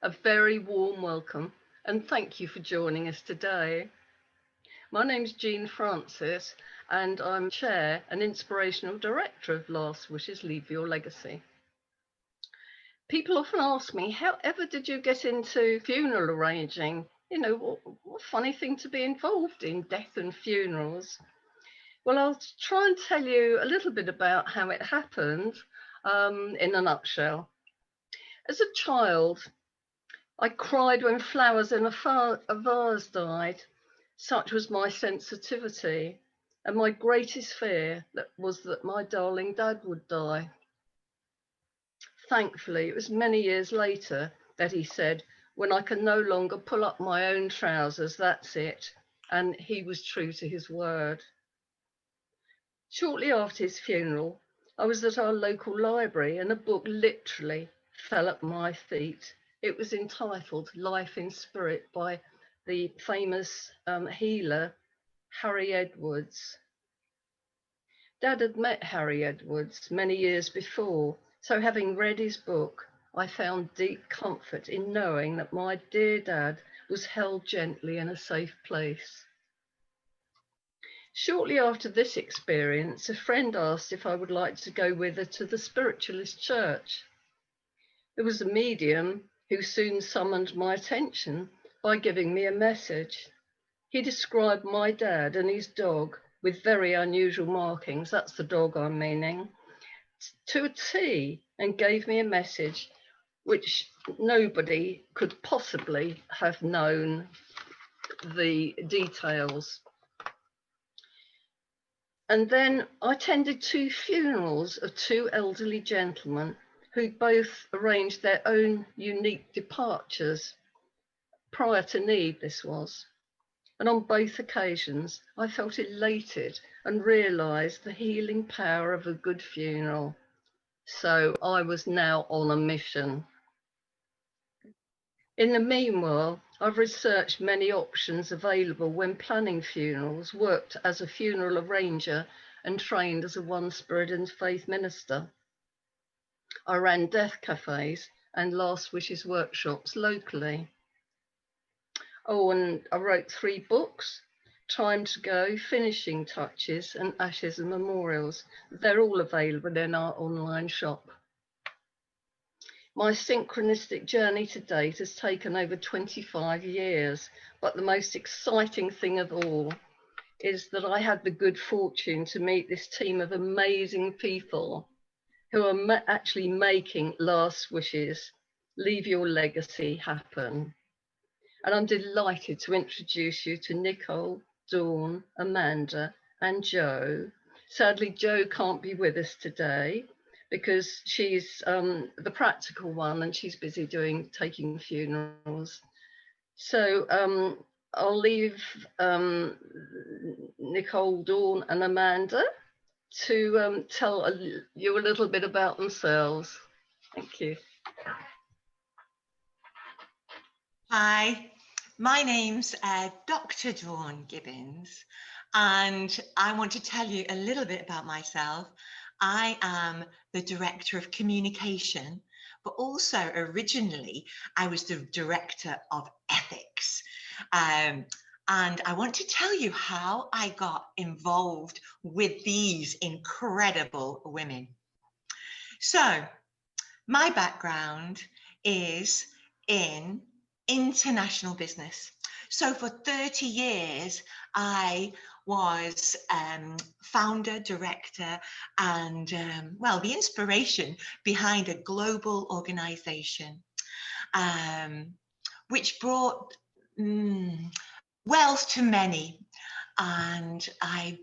A very warm welcome and thank you for joining us today. My name's Jean Francis and I'm Chair and Inspirational Director of Last Wishes Leave Your Legacy. People often ask me, however did you get into funeral arranging? You know, what funny thing to be involved in, death and funerals. Well, I'll try and tell you a little bit about how it happened in a nutshell. As a child, I cried when flowers in a vase died. Such was my sensitivity, and my greatest fear was that my darling dad would die. Thankfully, it was many years later that he said, when I can no longer pull up my own trousers, that's it. And he was true to his word. Shortly after his funeral, I was at our local library and a book literally fell at my feet. It was entitled Life in Spirit by the famous healer, Harry Edwards. Dad had met Harry Edwards many years before, so having read his book, I found deep comfort in knowing that my dear dad was held gently in a safe place. Shortly after this experience, a friend asked if I would like to go with her to the spiritualist church. There was a medium who soon summoned my attention by giving me a message. He described my dad and his dog with very unusual markings, that's the dog I'm meaning, to a T, and gave me a message which nobody could possibly have known the details. And then I attended 2 funerals of 2 elderly gentlemen who both arranged their own unique departures. Prior to need, this was. And on both occasions, I felt elated and realised the healing power of a good funeral. So I was now on a mission. In the meanwhile, I've researched many options available when planning funerals, worked as a funeral arranger and trained as a One Spirit and Faith minister. I ran death cafes and Last Wishes workshops locally. Oh, and I wrote 3 books, Time to Go, Finishing Touches and Ashes and Memorials. They're all available in our online shop. My synchronistic journey to date has taken over 25 years, but the most exciting thing of all is that I had the good fortune to meet this team of amazing people who are actually making Last Wishes, Leave Your Legacy happen. And I'm delighted to introduce you to Nicole, Dawn, Amanda, and Jo. Sadly, Jo can't be with us today because she's the practical one and she's busy taking funerals. So I'll leave Nicole, Dawn, and Amanda to tell you a little bit about themselves. Thank you. Hi, my name's Dr. Dawn Gibbons, and I want to tell you a little bit about myself. I am the Director of Communication, but also originally I was the Director of Ethics. And I want to tell you how I got involved with these incredible women. So, my background is in international business. So for 30 years, I was founder, director, and the inspiration behind a global organization, which brought wealth to many. And I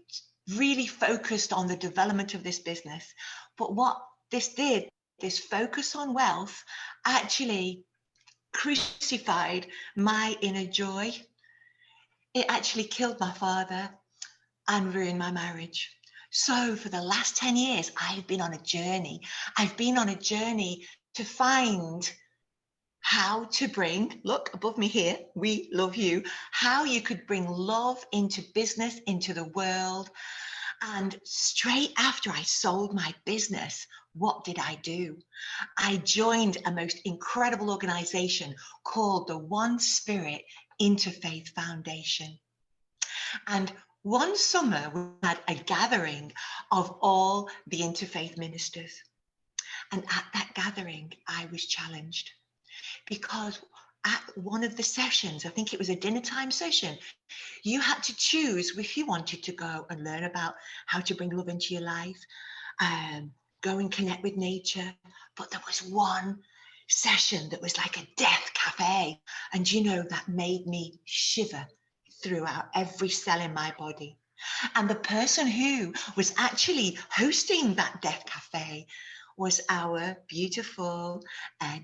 really focused on the development of this business. But what this did, this focus on wealth, actually crucified my inner joy. It actually killed my father and ruined my marriage. So for the last 10 years, I've been on a journey. I've been on a journey to find how to bring, look above me here, we love you, how you could bring love into business, into the world, And straight after I sold my business, what did I do? I joined a most incredible organization called the One Spirit Interfaith Foundation. And one summer, we had a gathering of all the interfaith ministers. And at that gathering, I was challenged because at one of the sessions, I think it was a dinner time session, you had to choose if you wanted to go and learn about how to bring love into your life, go and connect with nature. But there was one session that was like a death cafe. And you know, that made me shiver throughout every cell in my body. And the person who was actually hosting that death cafe was our beautiful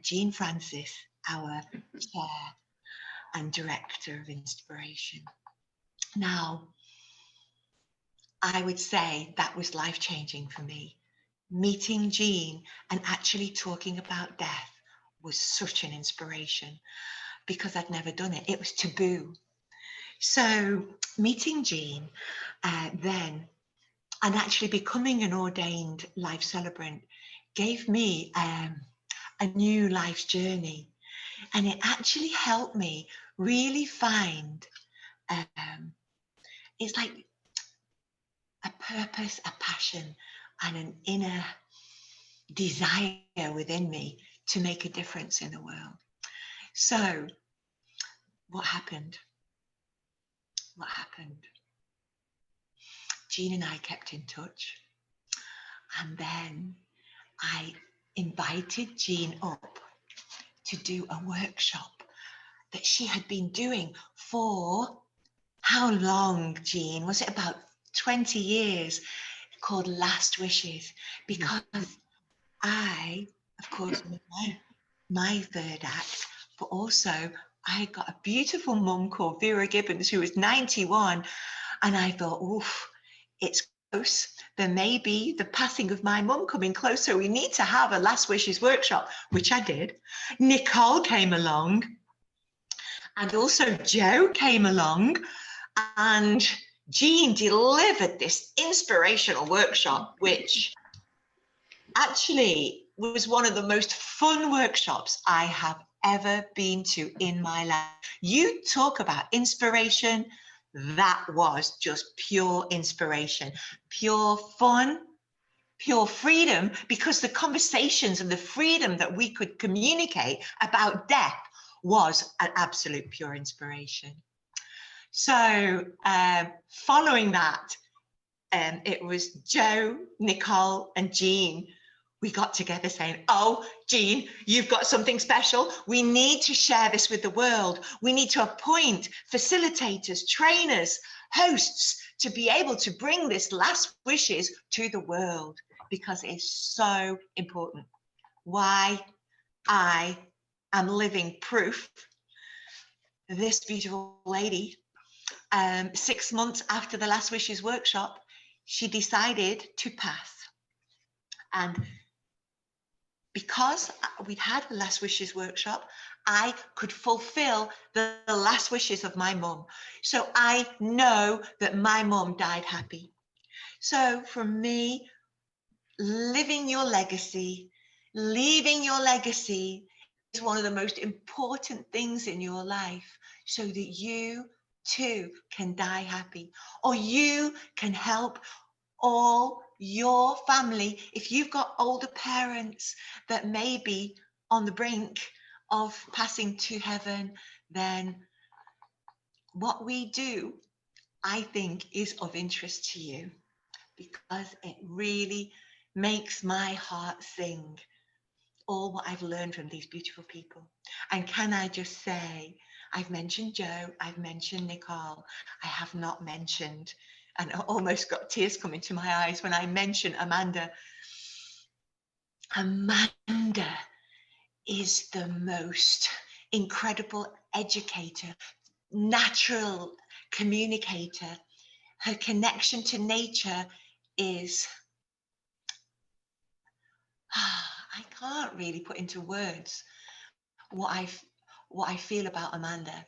Jean Francis, our chair and director of inspiration. Now, I would say that was life-changing for me. Meeting Jean and actually talking about death was such an inspiration because I'd never done it. It was taboo. So meeting Jean then and actually becoming an ordained life celebrant gave me a new life's journey. And it actually helped me really find, it's like a purpose, a passion, and an inner desire within me to make a difference in the world. So what happened? What happened? Jean and I kept in touch. And then I invited Jean up to do a workshop that she had been doing for how long, Jean? Was it about 20 years? Called Last Wishes, because I, of course, my third act, but also I got a beautiful mum called Vera Gibbons who was 91, and I thought, oof, it's close. There may be the passing of my mum coming close, so we need to have a Last Wishes workshop, which I did. Nicole came along, and also Joe came along, and Jean delivered this inspirational workshop, which actually was one of the most fun workshops I have ever been to in my life. You talk about inspiration, that was just pure inspiration, pure fun, pure freedom, because the conversations and the freedom that we could communicate about death was an absolute pure inspiration. So following that, it was Joe, Nicole, and Jean. We got together saying, oh, Jean, you've got something special. We need to share this with the world. We need to appoint facilitators, trainers, hosts to be able to bring this Last Wishes to the world because it is so important. Why? I am living proof. This beautiful lady, 6 months after the Last Wishes workshop, she decided to pass. And because we'd had the Last Wishes workshop, I could fulfill the last wishes of my mum. So I know that my mum died happy. So for me, living your legacy, leaving your legacy is one of the most important things in your life so that you too can die happy, or you can help all your family. If you've got older parents that may be on the brink of passing to heaven, then what we do, I think, is of interest to you because it really makes my heart sing, all what I've learned from these beautiful people. And can I just say, I've mentioned Joe, I've mentioned Nicole, I have not mentioned, and I almost got tears coming to my eyes when I mentioned Amanda. Amanda is the most incredible educator, natural communicator. Her connection to nature is, I can't really put into words what I feel about Amanda.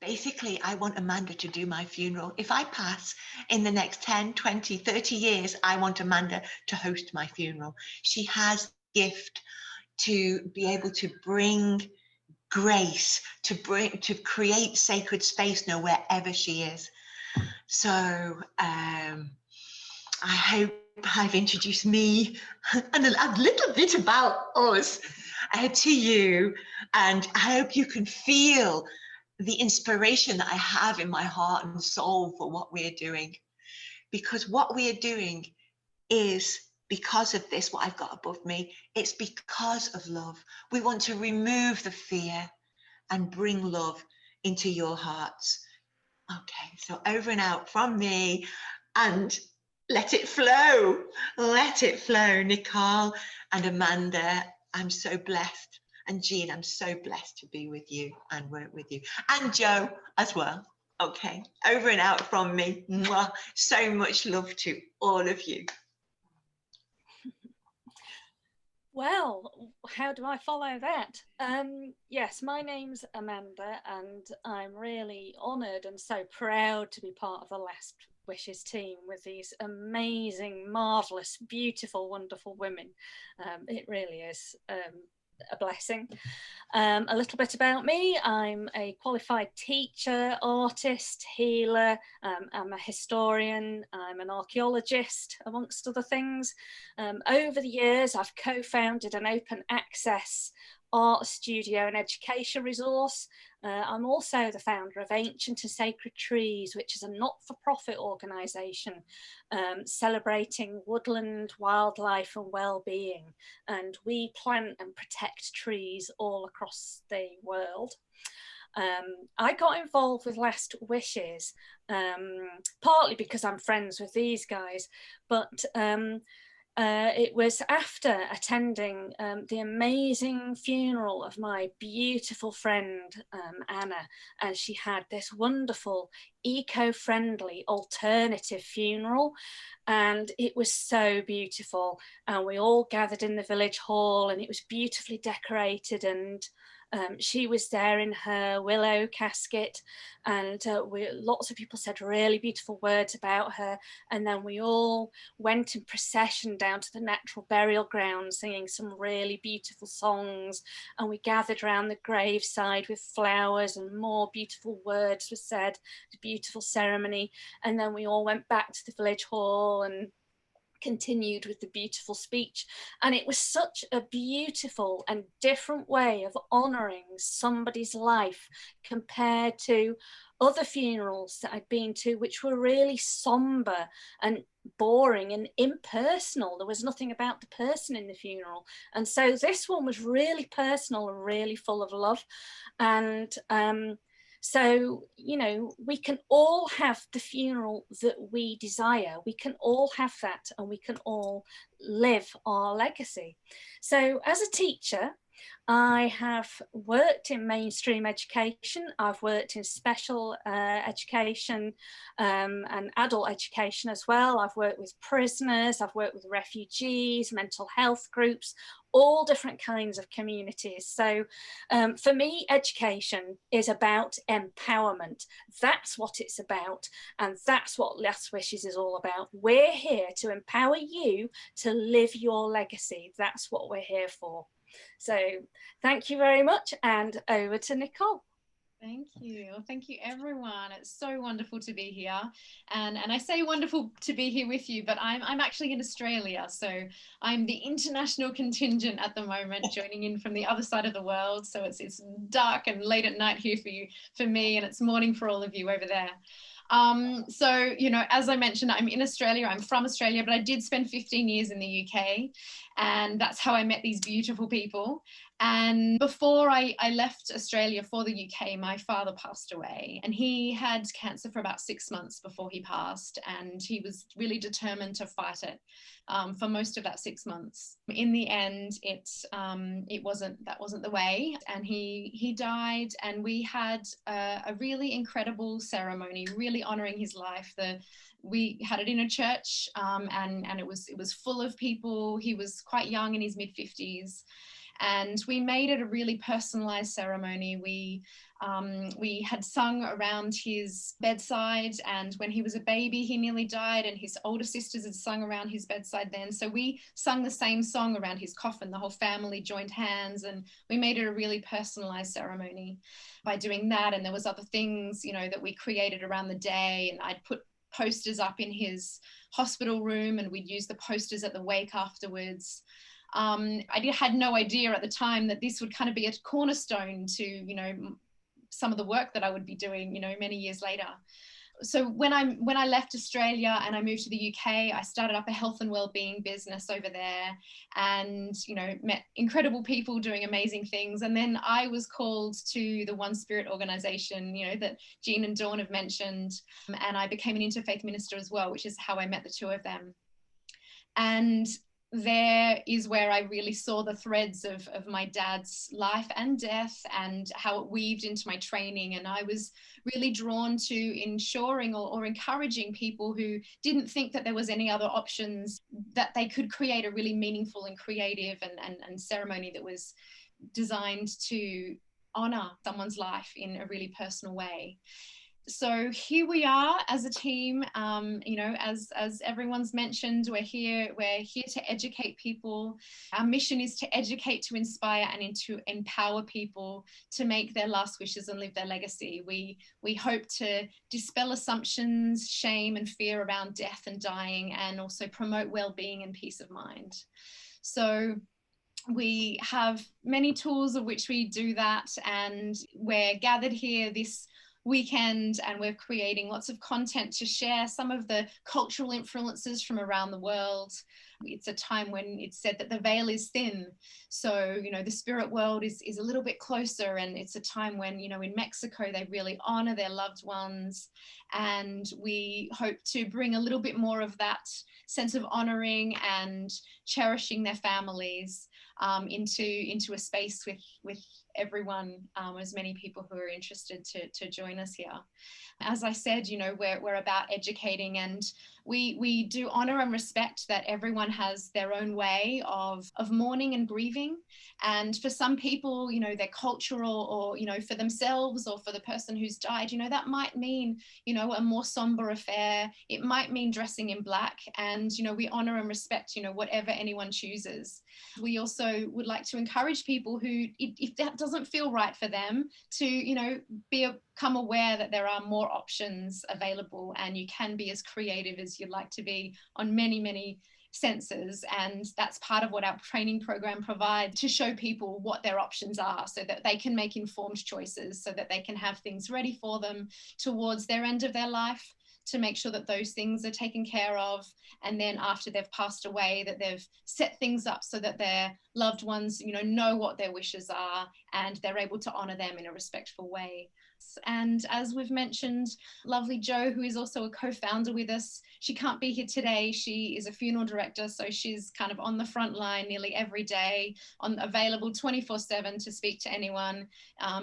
Basically, I want Amanda to do my funeral. If I pass in the next 10, 20, 30 years, I want Amanda to host my funeral. She has the gift to be able to bring grace, to create sacred space now wherever she is. So I hope I've introduced me and a little bit about us to you, and I hope you can feel the inspiration that I have in my heart and soul for what we're doing, because what we're doing is because of this, what I've got above me, it's because of love. We want to remove the fear and bring love into your hearts. Okay, so over and out from me, and let it flow. Let it flow, Nicole and Amanda. I'm so blessed. And Jean, I'm so blessed to be with you and work with you. And Joe as well. Okay, over and out from me. Mwah. So much love to all of you. Well, how do I follow that? Yes, my name's Amanda, and I'm really honoured and so proud to be part of the Last Wishes team with these amazing, marvellous, beautiful, wonderful women. It really is a blessing. A little bit about me. I'm a qualified teacher, artist, healer. I'm a historian. I'm an archaeologist, amongst other things. Over the years, I've co-founded an open access art studio and education resource. I'm also the founder of Ancient and Sacred Trees, which is a not-for-profit organisation celebrating woodland, wildlife and well-being. And we plant and protect trees all across the world. I got involved with Last Wishes, partly because I'm friends with these guys, but it was after attending the amazing funeral of my beautiful friend Anna, and she had this wonderful eco-friendly alternative funeral, and it was so beautiful, and we all gathered in the village hall, and it was beautifully decorated, and she was there in her willow casket, and lots of people said really beautiful words about her, and then we all went in procession down to the natural burial ground singing some really beautiful songs, and we gathered around the graveside with flowers and more beautiful words were said, a beautiful ceremony, and then we all went back to the village hall and continued with the beautiful speech. And it was such a beautiful and different way of honouring somebody's life compared to other funerals that I'd been to, which were really somber and boring and impersonal. There was nothing about the person in the funeral. And so this one was really personal and really full of love. And so, you know, we can all have the funeral that we desire. We can all have that, and we can all live our legacy. So as a teacher, I have worked in mainstream education. I've worked in special education and adult education as well. I've worked with prisoners, I've worked with refugees, mental health groups, all different kinds of communities. So for me, education is about empowerment. That's what it's about. And that's what Last Wishes is all about. We're here to empower you to live your legacy. That's what we're here for. So thank you very much, and over to Nicole. Thank you. Thank you, everyone. It's so wonderful to be here. And I say wonderful to be here with you, but I'm actually in Australia. So I'm the international contingent at the moment, joining in from the other side of the world. So it's dark and late at night here for me, and it's morning for all of you over there. So, you know, as I mentioned, I'm in Australia, I'm from Australia, but I did spend 15 years in the UK, and that's how I met these beautiful people. And before I left Australia for the UK, my father passed away, and he had cancer for about 6 months before he passed, and he was really determined to fight it for most of that 6 months. In the end, that wasn't the way, and he died, and we had a really incredible ceremony, really honoring his life. We had it in a church, and it was full of people. He was quite young, in his mid-50s. And we made it a really personalized ceremony. We had sung around his bedside, and when he was a baby he nearly died, and his older sisters had sung around his bedside then, so we sung the same song around his coffin. The whole family joined hands, and we made it a really personalized ceremony by doing that. And there was other things, you know, that we created around the day, and I'd put posters up in his hospital room, and we'd use the posters at the wake afterwards. I had no idea at the time that this would kind of be a cornerstone to, you know, some of the work that I would be doing, you know, many years later. So when I left Australia and I moved to the UK, I started up a health and wellbeing business over there, and, you know, met incredible people doing amazing things. And then I was called to the One Spirit organization, you know, that Jean and Dawn have mentioned, and I became an interfaith minister as well, which is how I met the two of them. And there is where I really saw the threads of my dad's life and death, and how it weaved into my training. And I was really drawn to ensuring or encouraging people who didn't think that there was any other options, that they could create a really meaningful and creative and ceremony that was designed to honor someone's life in a really personal way. So here we are as a team. You know, as everyone's mentioned, we're here to educate people. Our mission is to educate, to inspire, and to empower people to make their last wishes and live their legacy. We hope to dispel assumptions, shame, and fear around death and dying, and also promote well-being and peace of mind. So we have many tools of which we do that, and we're gathered here this weekend, and we're creating lots of content to share some of the cultural influences from around the world. It's a time when it's said that the veil is thin, so, you know, the spirit world is a little bit closer, and it's a time when, you know, in Mexico they really honor their loved ones, and we hope to bring a little bit more of that sense of honoring and cherishing their families into a space with everyone, as many people who are interested to join us here. As I said, you know, we're about educating, and we do honor and respect that everyone has their own way of mourning and grieving. And for some people, you know, their cultural, or, you know, for themselves or for the person who's died, you know, that might mean, you know, a more somber affair. It might mean dressing in black, and, you know, we honor and respect, you know, whatever anyone chooses. We also would like to encourage people who, if that doesn't feel right for them, to, you know, become aware that there are more options available, and you can be as creative as you'd like to be on many senses. And that's part of what our training program provides, to show people what their options are, so that they can make informed choices, so that they can have things ready for them towards their end of their life, to make sure that those things are taken care of. And then after they've passed away, that they've set things up so that their loved ones, you know what their wishes are, and they're able to honor them in a respectful way. And as we've mentioned, lovely Jo, who is also a co-founder with us, she can't be here today. She is a funeral director, so she's kind of on the front line nearly every day, available 24/7 to speak to anyone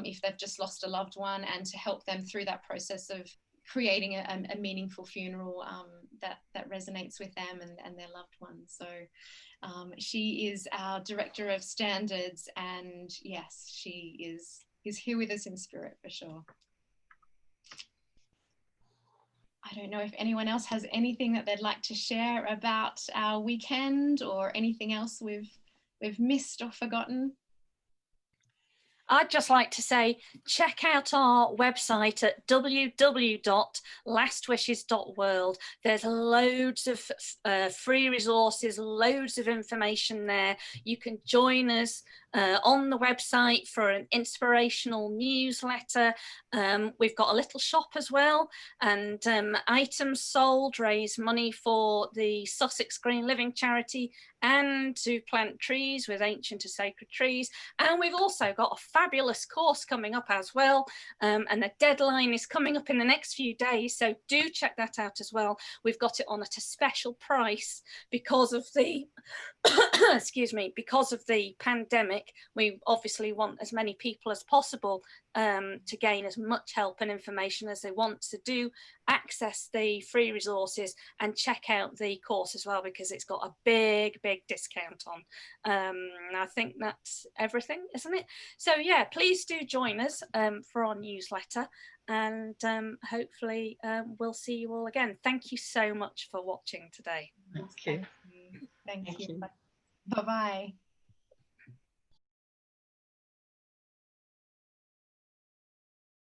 if they've just lost a loved one, and to help them through that process of creating a meaningful funeral that resonates with them and their loved ones. So she is our director of standards, and yes, she is here with us in spirit for sure. I don't know if anyone else has anything that they'd like to share about our weekend, or anything else we've missed or forgotten. I'd just like to say, check out our website at www.lastwishes.world. There's loads of free resources, loads of information there. You can join us on the website for an inspirational newsletter. We've got a little shop as well, and items sold raise money for the Sussex Green Living charity, and to plant trees with ancient to sacred trees. And we've also got a fabulous course coming up as well, and the deadline is coming up in the next few days, so do check that out as well. We've got it on at a special price because of the excuse me, because of the pandemic. pandemic, we obviously want as many people as possible to gain as much help and information as they want to do, access the free resources and check out the course as well, because it's got a big discount on. I think that's everything, isn't it? So yeah, please do join us for our newsletter, and hopefully we'll see you all again. Thank you so much for watching today. Thank you. Thank you. Bye-bye.